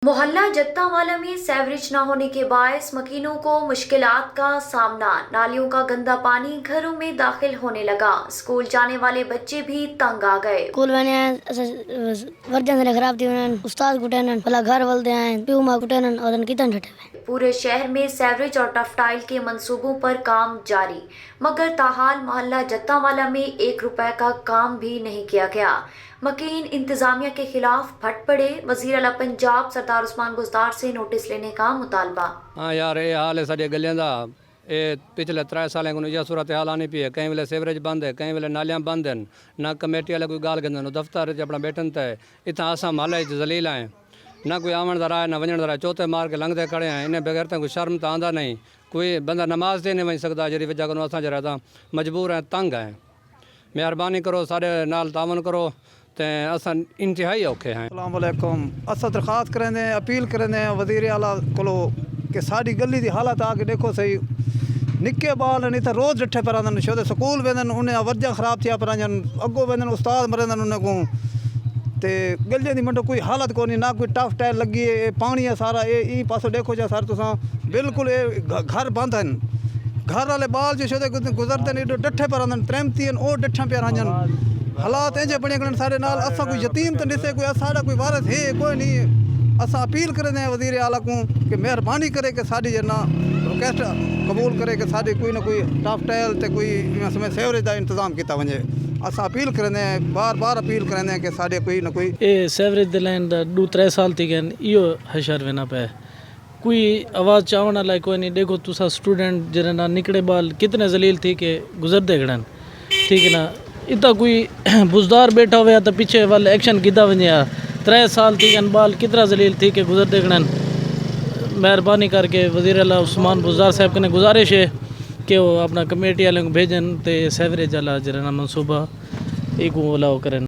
मोहल्ला जत्तावाला में सीवरेज न होने के बायस मकीनों को मुश्किलात का सामना। नालियों का गंदा पानी घरों में दाखिल होने लगा। स्कूल जाने वाले बच्चे भी तंग आ गए। स्कूल वर्जन खराब थी उस्ताद कुटन भला घर वलदे आए प्यूमा कुटन और कितन ठटे। पूरे शहर में सीवरेज और टफटाइल के मंसूबों पर काम जारी, मगर ताहाल मोहल्ला जत्तावाला में 1 रुपए का काम भी नहीं किया गया। मकीन इंतजामिया के खिलाफ फट पड़े। वजीर आला पंजाब सरदार उस्मान बुज़दार से नोटिस लेने का मुतालबा। हाँ यार, ये हाल है साढ़े गलियां दा। ये पिछले 3 साल को यह सूरत हाल आनी पी है। कई वेले सीवरेज बंद है, कई वेले नालियां बंद हैं। ना कमेटी वाले कोई गाल कहते दफ्तर अपना बैठन ते इतना असा महल जलील आए, ना कोई आवन दा राह ना वजन दा राह। चौथे मार के लंघते खड़े हैं। इन्हें बगैर तो कोई शर्म तो आंदा नहीं। कोई बंदा नमाज ते नहीं वही सकता जी वजह को असा जरा मजबूर हैं, तंग हैं। मेहरबानी करो, सारे नाल तावन करो ते असा इंतहाई औखे हैं। अस्सलाम वालेकुम। असा दरखास्त करेंदे अपील करेंदे वजीर आला को कि साड़ी गली की हालत आके देखो सही। निक्के बाल नहीं तो रोज़ डिठे पर आंदन, छो स्कूल वेंदन उन्हें वर्जा खराब थिया पर अगो वेंदन उस्ताद मरंदन उन्हें को ते गलियां दी मंडो कोई हालत कोनी, ना कोई टफ टायर लगी है। पानी है सारा ये पासो देखो जा सर तुसा बिल्कुल ये घर बंद हैं। घर वाले बाल जो छो गुजरते नहीं डिठे पर आंदन त्रैमती ओ डिठा पे रंजन हालात इंजे बने गए सारे नाल। असा कोई यतीम तो निसे कोई साड़ा कोई वारस है कोई नहीं। असा अपील करें वजीर आला को कि मेहरबानी करे कि साड़ी जना रिक्वेस्ट कबूल करे कि साड़ी कोई ना कोई टफ टाइल ते कोई समय सीवरेज का इंतजाम किया वजे। असा अपील करें बार बार अपील करें कि साढ़े कोई ना कोई ये सीवरेज दे लाइन 2-3 साल थी गए इो हशर वेना पे कोई आवाज़ चावन वाला कोई नहीं। देखो तुसा स्टूडेंट जरा ना निकड़े बाल कितने जलील थी कि गुजरते गड़न, ठीक है ना। इतना कोई बुजदार बैठा हुआ तो पीछे वाले एक्शन किदा वजे। 3 साल थी गन बाल कितना जलील थी कि गुजरते गड़न। मेहरबानी करके वज़ीर आला उस्मान बुज़दार साहब कने गुजारिश है कि वो अपना कमेटी वाले को भेजन तो सीवरेज वाला जरा ना मनसूबा एक वो करें।